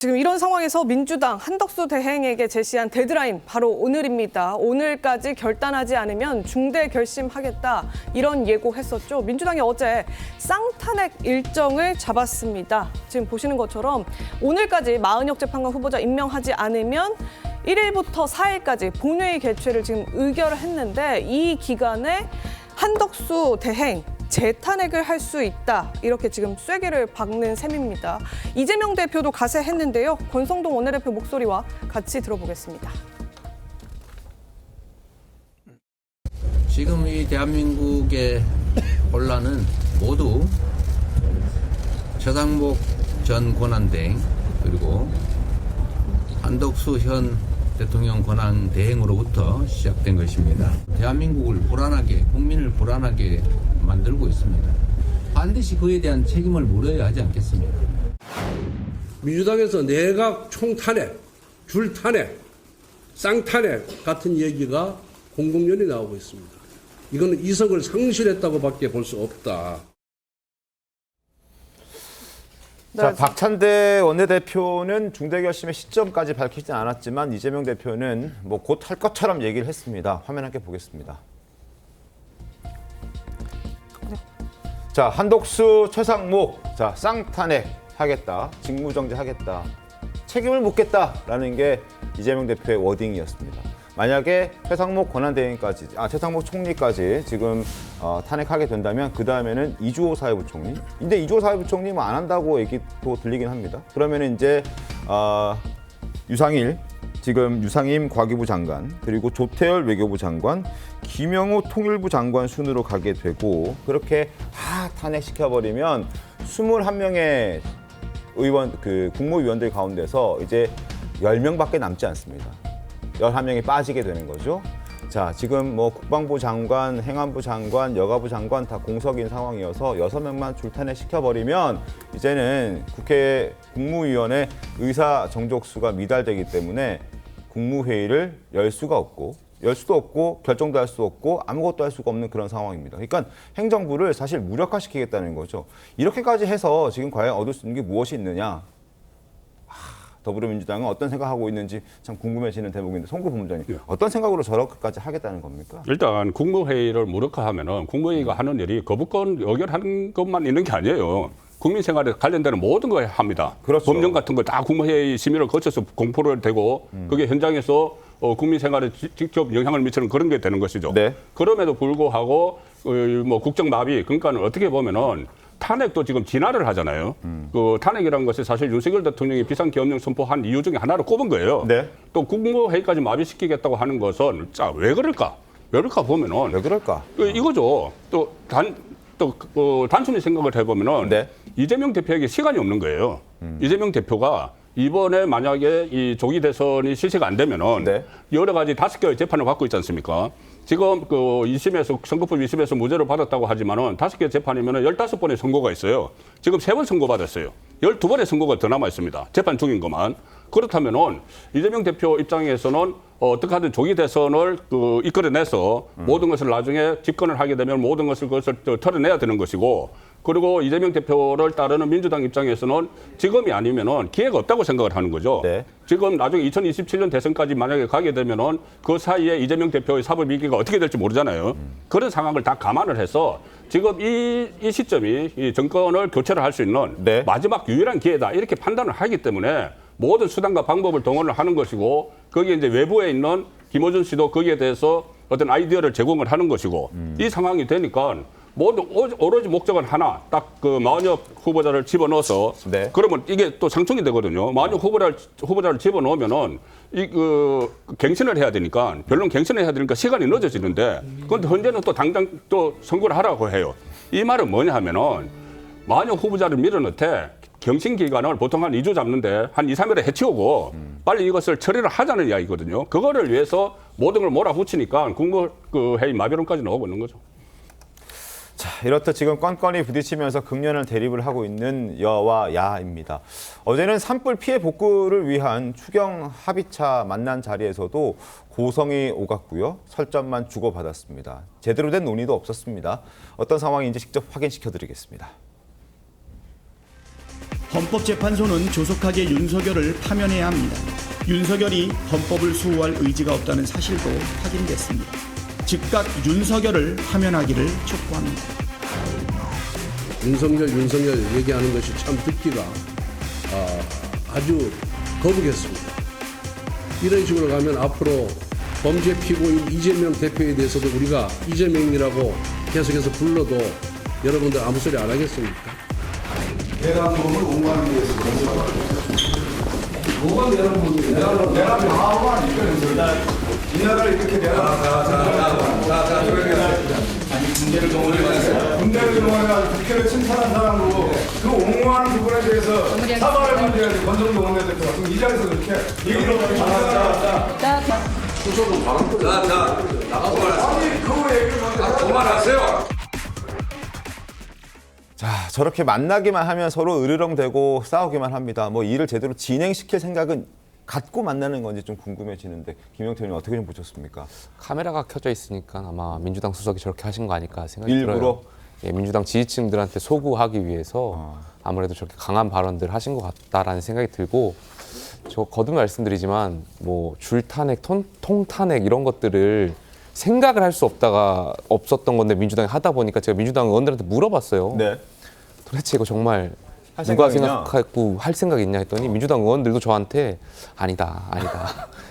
지금 이런 상황에서 민주당 한덕수 대행에게 제시한 데드라인 바로 오늘입니다. 오늘까지 결단하지 않으면 중대 결심하겠다 이런 예고했었죠. 민주당이 어제 쌍탄핵 일정을 잡았습니다. 지금 보시는 것처럼 오늘까지 마은혁 재판관 후보자 임명하지 않으면 1일부터 4일까지 본회의 개최를 지금 의결했는데 이 기간에 한덕수 대행 재탄핵을 할 수 있다. 이렇게 지금 쐐기를 박는 셈입니다. 이재명 대표도 가세했는데요. 권성동 원내대표 목소리와 같이 들어보겠습니다. 지금 이 대한민국의 혼란은 모두 최상목 전 권한대행 그리고 한덕수 현 대통령 권한대행으로부터 시작된 것입니다. 대한민국을 불안하게, 국민을 불안하게 만들고 있습니다. 반드시 그에 대한 책임을 물어야 하지 않겠습니까? 민주당에서 내각 총탄핵, 줄탄핵, 쌍탄핵 같은 얘기가 공공연히 나오고 있습니다. 이거는 이성을 상실했다고밖에 볼 수 없다. 자, 박찬대 원내대표는 중대결심의 시점까지 밝히진 않았지만 이재명 대표는 뭐 곧 할 것처럼 얘기를 했습니다. 화면 함께 보겠습니다. 자, 한덕수, 최상목, 자, 쌍탄핵 하겠다, 직무정지 하겠다, 책임을 묻겠다라는 게 이재명 대표의 워딩이었습니다. 만약에 최상목 권한대행까지, 최상목 총리까지 지금 탄핵하게 된다면 그 다음에는 이주호 사회부총리. 근데 이주호 사회부총리 뭐 안 한다고 얘기도 들리긴 합니다. 그러면 이제 유상일, 지금 유상임 과기부 장관, 그리고 조태열 외교부 장관, 김영우 통일부 장관 순으로 가게 되고 그렇게 탄핵시켜버리면 21명의 의원, 국무위원들 가운데서 이제 10명밖에 남지 않습니다. 11명이 빠지게 되는 거죠. 자, 지금 뭐 국방부 장관, 행안부 장관, 여가부 장관 다 공석인 상황이어서 6명만 줄탄핵 시켜버리면 이제는 국회 국무위원회 의사 정족수가 미달되기 때문에 국무회의를 열 수도 없고 결정도 할 수 없고 아무것도 할 수가 없는 그런 상황입니다. 그러니까 행정부를 사실 무력화시키겠다는 거죠. 이렇게까지 해서 지금 과연 얻을 수 있는 게 무엇이 있느냐. 더불어민주당은 어떤 생각하고 있는지 참 궁금해지는 대목인데 송구 본부장님 어떤 생각으로 저렇게까지 하겠다는 겁니까? 일단 국무회의를 무력화하면은 국무회의가 하는 일이 거부권 의결하는 것만 있는 게 아니에요. 국민 생활에 관련되는 모든 걸 합니다. 그렇죠. 법령 같은 거 다 국무회의 심의를 거쳐서 공포를 되고 그게 현장에서 국민 생활에 직접 영향을 미치는 그런 게 되는 것이죠. 네. 그럼에도 불구하고 뭐 국정 마비 그러니까는 어떻게 보면은 탄핵도 지금 진화를 하잖아요. 그 탄핵이라는 것이 사실 윤석열 대통령이 비상계엄령 선포한 이유 중에 하나를 꼽은 거예요. 네. 또 국무회의까지 마비시키겠다고 하는 것은 자, 왜 그럴까? 왜 그럴까 보면은 왜 그럴까? 이거죠. 또 단순히 생각을 해보면은 네. 이재명 대표에게 시간이 없는 거예요. 이재명 대표가 이번에 만약에 이 조기 대선이 실시가 안 되면은 네. 여러 가지 5개의 재판을 받고 있지 않습니까? 지금 그 2심에서 선거법 2심에서 무죄를 받았다고 하지만은 5개 재판이면은 15번의 선고가 있어요. 지금 3번 선고받았어요. 12번의 선고가 더 남아 있습니다. 재판 중인 것만. 그렇다면은 이재명 대표 입장에서는 어떻게 하든 조기 대선을 이끌어내서 모든 것을 나중에 집권을 하게 되면 모든 것을 그것을 털어내야 되는 것이고 그리고 이재명 대표를 따르는 민주당 입장에서는 지금이 아니면은 기회가 없다고 생각을 하는 거죠. 네. 지금 나중에 2027년 대선까지 만약에 가게 되면은 그 사이에 이재명 대표의 사법 위기가 어떻게 될지 모르잖아요. 그런 상황을 다 감안을 해서 지금 이 시점이 이 정권을 교체를 할 수 있는 네. 마지막 유일한 기회다 이렇게 판단을 하기 때문에 모든 수단과 방법을 동원을 하는 것이고 거기에 이제 외부에 있는 김어준 씨도 거기에 대해서 어떤 아이디어를 제공을 하는 것이고 이 상황이 되니까 모두 오로지 목적은 하나 딱 그 마은혁 후보자를 집어넣어서 네. 그러면 이게 또 상충이 되거든요. 마은혁 후보자를 집어넣으면은 갱신을 해야 되니까 별론 갱신을 해야 되니까 시간이 늦어지는데 그런데 현재는 또 당장 또 선거를 하라고 해요. 이 말은 뭐냐 하면은 마은혁 후보자를 밀어넣되 경신 기간을 보통 한 2주 잡는데 한 2, 3일에 해치우고 빨리 이것을 처리를 하자는 이야기거든요. 그거를 위해서 모든 걸 몰아붙이니까 국무회의 마비론까지 나오고 있는 거죠. 자, 이렇듯 지금 건건이 부딪히면서 극렬한 대립을 하고 있는 여와 야입니다. 어제는 산불 피해 복구를 위한 추경 합의차 만난 자리에서도 고성이 오갔고요. 설전만 주고받았습니다. 제대로 된 논의도 없었습니다. 어떤 상황인지 직접 확인시켜드리겠습니다. 헌법재판소는 조속하게 윤석열을 파면해야 합니다. 윤석열이 헌법을 수호할 의지가 없다는 사실도 확인됐습니다. 즉각 윤석열을 파면하기를 촉구합니다. 윤석열 얘기하는 것이 참 듣기가 아주 거북했습니다. 이런 식으로 가면 앞으로 범죄 피고인 이재명 대표에 대해서도 우리가 이재명이라고 계속해서 불러도 여러분들 아무 소리 안 하겠습니까? 대한민국을 옹호하기 위해서 뭐가 대한민국이에요? 내가 방어가 아니니까 이 나라를 이렇게 내가 아니 군대를 동원해서 국회를 침탈한 사람으로 그 옹호하는 부분에 대해서 사과를 받아야지 권정동 원내대표가 지금 이 자리에서 그렇게 얘기를 하고 나가서 말하세요. 아니 그 얘기를 그만하세요. 자, 저렇게 만나기만 하면 서로 으르렁대고 싸우기만 합니다. 뭐 일을 제대로 진행시킬 생각은 갖고 만나는 건지 좀 궁금해지는데 김영태 의원님 어떻게 좀 보셨습니까? 카메라가 켜져 있으니까 아마 민주당 수석이 저렇게 하신 거 아닐까 생각이 일부러? 들어요. 예, 민주당 지지층들한테 소구하기 위해서 아무래도 저렇게 강한 발언들 하신 것 같다라는 생각이 들고 저 거듭 말씀드리지만 뭐 줄탄핵, 통탄핵 이런 것들을 생각을 할 수 없었던 건데 민주당이 하다 보니까 제가 민주당 의원들한테 물어봤어요. 네. 도대체 이거 정말 할 누가 생각이냐? 생각하고 할 생각이 있냐 했더니 민주당 의원들도 저한테 아니다. 이거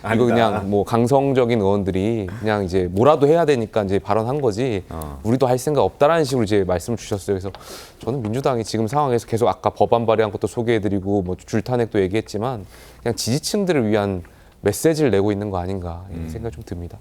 아니다. 그냥 뭐 강성적인 의원들이 그냥 이제 뭐라도 해야 되니까 이제 발언한 거지 우리도 할 생각 없다라는 식으로 이제 말씀을 주셨어요. 그래서 저는 민주당이 지금 상황에서 계속 아까 법안 발의한 것도 소개해드리고 뭐 줄탄핵도 얘기했지만 그냥 지지층들을 위한 메시지를 내고 있는 거 아닌가 이런 생각이 좀 듭니다.